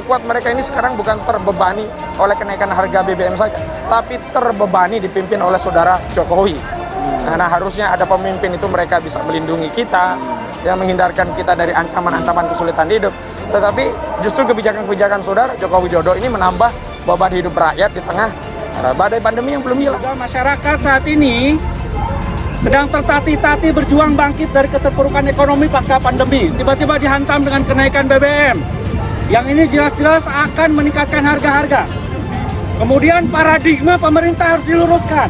kuat mereka ini sekarang bukan terbebani oleh kenaikan harga BBM saja, tapi terbebani dipimpin oleh saudara Jokowi. Nah, harusnya ada pemimpin itu mereka bisa melindungi kita, yang menghindarkan kita dari ancaman-ancaman kesulitan hidup. Tetapi justru kebijakan-kebijakan saudara Joko Widodo ini menambah beban hidup rakyat di tengah badai pandemi yang belum hilang. Masyarakat saat ini sedang tertatih-tatih berjuang bangkit dari keterpurukan ekonomi pasca pandemi. Tiba-tiba dihantam dengan kenaikan BBM. Yang ini jelas-jelas akan meningkatkan harga-harga. Kemudian paradigma pemerintah harus diluruskan.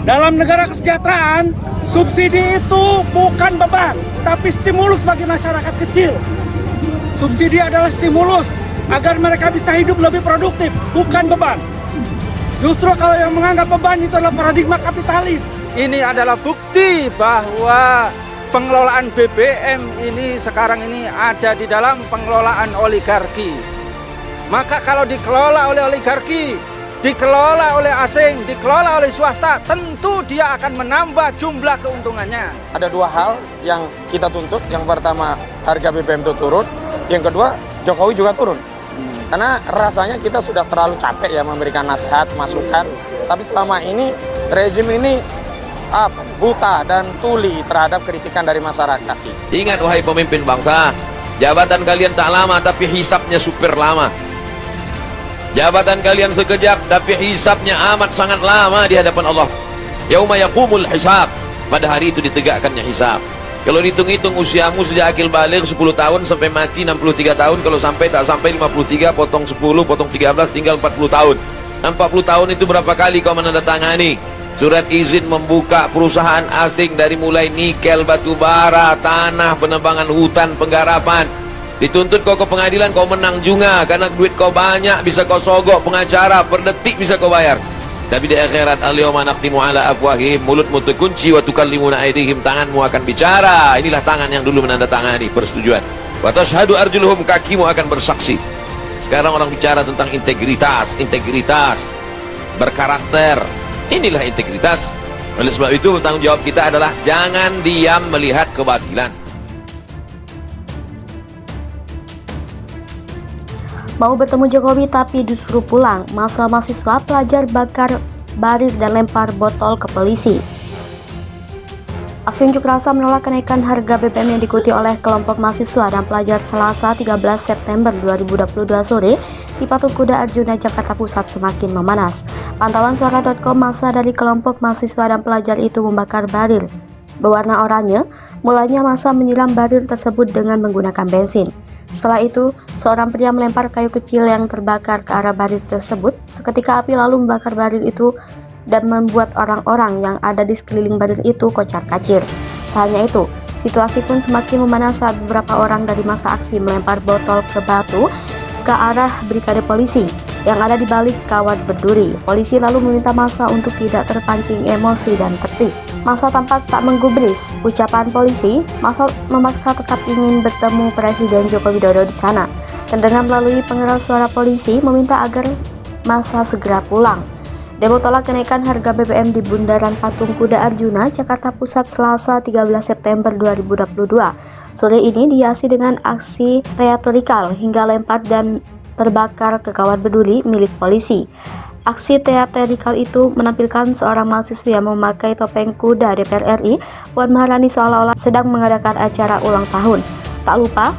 Dalam negara kesejahteraan, subsidi itu bukan beban, tapi stimulus bagi masyarakat kecil. Subsidi adalah stimulus agar mereka bisa hidup lebih produktif, bukan beban. Justru kalau yang menganggap beban itu adalah paradigma kapitalis. Ini adalah bukti bahwa pengelolaan BBM ini sekarang ini ada di dalam pengelolaan oligarki. Maka kalau dikelola oleh oligarki, dikelola oleh asing, dikelola oleh swasta, tentu dia akan menambah jumlah keuntungannya. Ada dua hal yang kita tuntut. Yang pertama, harga BBM itu turun. Yang kedua, Jokowi juga turun. Karena rasanya kita sudah terlalu capek ya memberikan nasihat, masukan. Tapi selama ini, rezim ini buta dan tuli terhadap kritikan dari masyarakat. Ingat wahai pemimpin bangsa, jabatan kalian tak lama tapi hisapnya super lama. Jabatan kalian sekejap tapi hisapnya amat sangat lama di hadapan Allah. Yauma yaqumul hisab, pada hari itu ditegakkannya hisab. Kalau dihitung-hitung usiamu sejak akil baligh 10 tahun sampai mati 63 tahun, kalau sampai tak sampai 53, potong 10, potong 13, tinggal 40 tahun. 40 tahun itu berapa kali kau menandatangani surat izin membuka perusahaan asing dari mulai nikel, batu bara, tanah, penebangan hutan, penggarapan. Dituntut kau ke pengadilan, kau menang juga karena duit kau banyak, bisa kau sogok pengacara, per detik bisa kau bayar. Tapi di akhirat, al-yawma naqtimu ala afwahihim, mulutmu terkunci, wa tukallimuna aydihim, tanganmu akan bicara. Inilah tangan yang dulu menandatangani persetujuan. Wa tashhadu arjuluhum, kakimu akan bersaksi. Sekarang orang bicara tentang integritas, berkarakter. Inilah integritas. Oleh sebab itu tanggung jawab kita adalah jangan diam melihat kebatilan. Mau bertemu Jokowi tapi disuruh pulang. Masa mahasiswa pelajar bakar barir dan lempar botol ke polisi. Aksi unjuk rasa menolak kenaikan harga BBM yang diikuti oleh kelompok mahasiswa dan pelajar Selasa 13 September 2022 sore di Patung Kuda Arjuna, Jakarta Pusat semakin memanas. Pantauan suara.com, massa dari kelompok mahasiswa dan pelajar itu membakar barir berwarna oranye. Mulanya massa menyiram barir tersebut dengan menggunakan bensin. Setelah itu, seorang pria melempar kayu kecil yang terbakar ke arah barir tersebut. Seketika api lalu membakar barir itu dan membuat orang-orang yang ada di sekeliling barir itu kocar-kacir. Tak hanya itu, situasi pun semakin memanas saat beberapa orang dari massa aksi melempar botol ke batu ke arah brigade polisi yang ada di balik kawat berduri. Polisi lalu meminta massa untuk tidak terpancing emosi dan tertib. Massa tampak tak menggubris ucapan polisi. Massa memaksa tetap ingin bertemu Presiden Joko Widodo di sana. Terdengar melalui pengeras suara polisi meminta agar massa segera pulang. Demo tolak kenaikan harga BBM di Bundaran Patung Kuda Arjuna, Jakarta Pusat Selasa 13 September 2022. Sore ini dihiasi dengan aksi teatrikal hingga lempar dan terbakar ke kawat berduri milik polisi. Aksi teatrikal itu menampilkan seorang mahasiswa yang memakai topeng kuda DPR RI, Puan Maharani, seolah-olah sedang mengadakan acara ulang tahun. Tak lupa,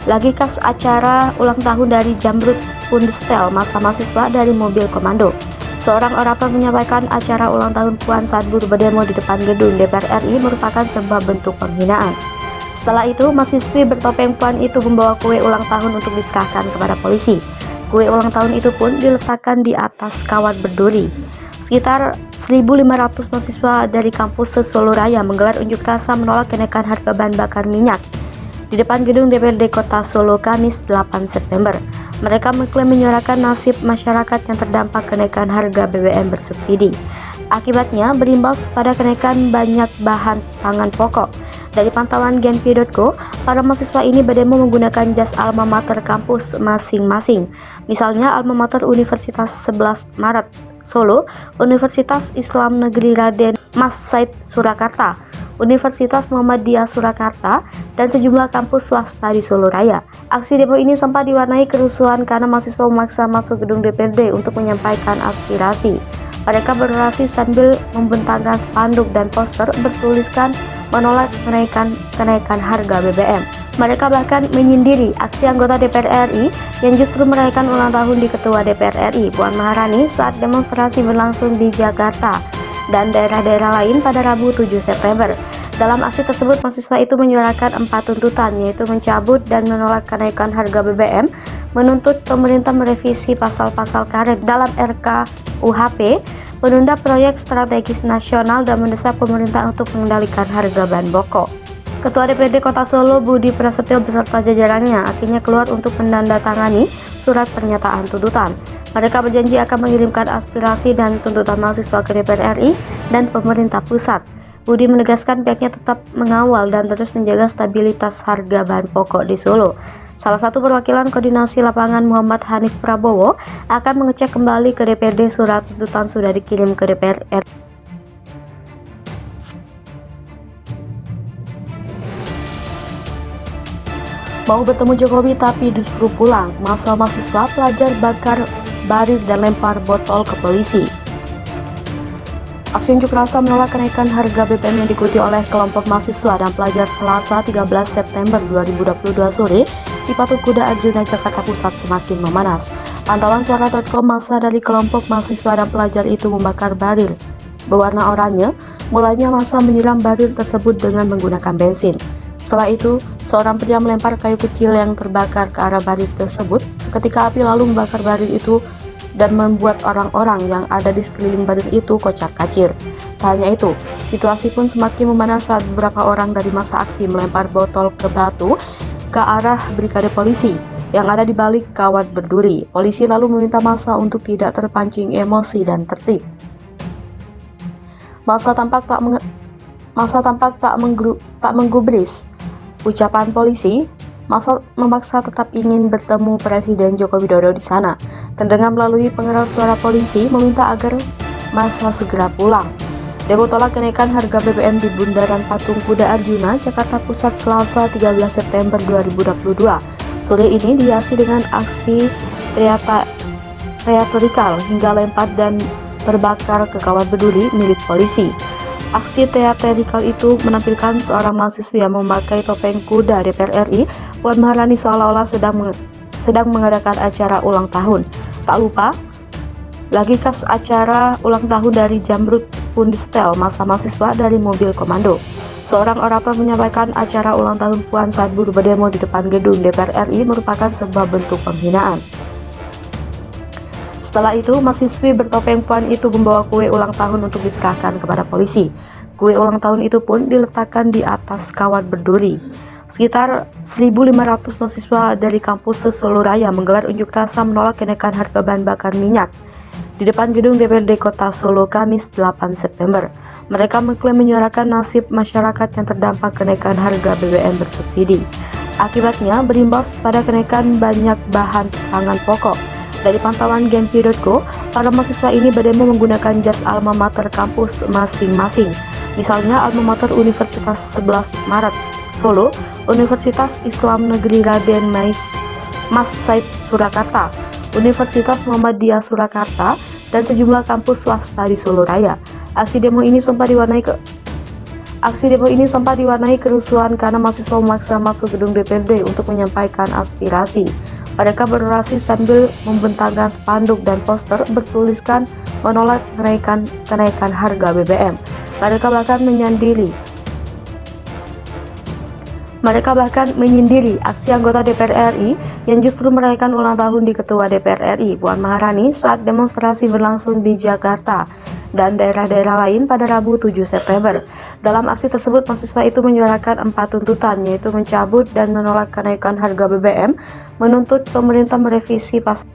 lagi khas acara ulang tahun dari Jamrut pun disetel massa mahasiswa dari mobil komando. Seorang orator menyampaikan acara ulang tahun Puan saat buruh berdemo di depan gedung DPR RI merupakan sebuah bentuk penghinaan. Setelah itu, mahasiswi bertopeng Puan itu membawa kue ulang tahun untuk diserahkan kepada polisi. Kue ulang tahun itu pun diletakkan di atas kawat berduri. Sekitar 1.500 mahasiswa dari kampus Solo Raya menggelar unjuk rasa menolak kenaikan harga bahan bakar minyak di depan gedung DPRD Kota Solo Kamis 8 September. Mereka mengklaim menyuarakan nasib masyarakat yang terdampak kenaikan harga BBM bersubsidi. Akibatnya berimbas pada kenaikan banyak bahan pangan pokok. Dari pantauan genpi.co, para mahasiswa ini berdemo menggunakan jas alma mater kampus masing-masing. Misalnya alma mater Universitas 11 Maret Solo, Universitas Islam Negeri Raden Mas Said Surakarta, Universitas Muhammadiyah Surakarta, dan sejumlah kampus swasta di Solo Raya. Aksi demo ini sempat diwarnai kerusuhan karena mahasiswa memaksa masuk gedung DPRD untuk menyampaikan aspirasi. Mereka berorasi sambil membentangkan spanduk dan poster bertuliskan menolak kenaikan harga BBM. Mereka bahkan menyindiri aksi anggota DPR RI yang justru merayakan ulang tahun di Ketua DPR RI, Puan Maharani, saat demonstrasi berlangsung di Jakarta dan daerah-daerah lain pada Rabu 7 September. Dalam aksi tersebut, mahasiswa itu menyuarakan 4 tuntutan, yaitu mencabut dan menolak kenaikan harga BBM, menuntut pemerintah merevisi pasal-pasal karet dalam RKUHP, menunda proyek strategis nasional, dan mendesak pemerintah untuk mengendalikan harga bahan pokok. Ketua DPRD Kota Solo Budi Prasetyo beserta jajarannya akhirnya keluar untuk menandatangani surat pernyataan tuntutan. Mereka berjanji akan mengirimkan aspirasi dan tuntutan mahasiswa ke DPR RI dan pemerintah pusat. Budi menegaskan pihaknya tetap mengawal dan terus menjaga stabilitas harga bahan pokok di Solo. Salah satu perwakilan koordinasi lapangan Muhammad Hanif Prabowo akan mengecek kembali ke DPRD surat tuntutan sudah dikirim ke DPR RI. Mau bertemu Jokowi tapi disuruh pulang, masa mahasiswa pelajar bakar barir dan lempar botol ke polisi. Aksi unjuk rasa menolak kenaikan harga BBM yang diikuti oleh kelompok mahasiswa dan pelajar Selasa 13 September 2022 sore di Patung Kuda Arjuna, Jakarta Pusat semakin memanas. Pantauan suara.com, massa dari kelompok mahasiswa dan pelajar itu membakar barir berwarna oranye. Mulanya massa menyiram barir tersebut dengan menggunakan bensin. Setelah itu, seorang pria melempar kayu kecil yang terbakar ke arah barir tersebut. Seketika api lalu membakar barir itu dan membuat orang-orang yang ada di sekeliling barir itu kocar-kacir. Tak hanya itu, situasi pun semakin memanas saat beberapa orang dari massa aksi melempar botol ke batu ke arah brigade polisi yang ada di balik kawat berduri. Polisi lalu meminta massa untuk tidak terpancing emosi dan tertib. Massa tampak tak menggubris ucapan polisi. Massa memaksa tetap ingin bertemu Presiden Joko Widodo di sana. Terdengar melalui pengeras suara polisi meminta agar massa segera pulang. Demo tolak kenaikan harga BBM di Bundaran Patung Kuda Arjuna, Jakarta Pusat Selasa 13 September 2022. Sore ini dihiasi dengan aksi teatrikal hingga lempar dan terbakar ke kawat berduri milik polisi. Aksi teatrikal itu menampilkan seorang mahasiswa yang memakai topeng kuda DPR RI, Puan Maharani, seolah-olah sedang mengadakan acara ulang tahun. Tak lupa, lagi kas acara ulang tahun dari Jamrut pun disetel massa mahasiswa dari mobil komando. Seorang orator menyampaikan acara ulang tahun Puan saat buruh berdemo di depan gedung DPR RI merupakan sebuah bentuk penghinaan. Setelah itu, mahasiswi bertopeng Puan itu membawa kue ulang tahun untuk diserahkan kepada polisi. Kue ulang tahun itu pun diletakkan di atas kawat berduri. Sekitar 1.500 mahasiswa dari kampus Solo Raya menggelar unjuk rasa menolak kenaikan harga bahan bakar minyak di depan gedung DPRD Kota Solo Kamis 8 September. Mereka mengklaim menyuarakan nasib masyarakat yang terdampak kenaikan harga BBM bersubsidi. Akibatnya berimbas pada kenaikan banyak bahan pangan pokok. Dari pantauan Gempi.co, para mahasiswa ini berdemo menggunakan jas alma mater kampus masing-masing. Misalnya alma mater Universitas 11 Maret Solo, Universitas Islam Negeri Raden Mas Said Surakarta, Universitas Muhammadiyah Surakarta, dan sejumlah kampus swasta di Solo Raya. Aksi demo ini sempat diwarnai kerusuhan karena mahasiswa memaksa masuk gedung DPRD untuk menyampaikan aspirasi. Mereka berorasi sambil membentangkan spanduk dan poster bertuliskan menolak kenaikan harga BBM. Mereka bahkan menyindiri aksi anggota DPR RI yang justru merayakan ulang tahun di Ketua DPR RI, Puan Maharani, saat demonstrasi berlangsung di Jakarta dan daerah-daerah lain pada Rabu 7 September. Dalam aksi tersebut, mahasiswa itu menyuarakan 4 tuntutan, yaitu mencabut dan menolak kenaikan harga BBM, menuntut pemerintah merevisi pasal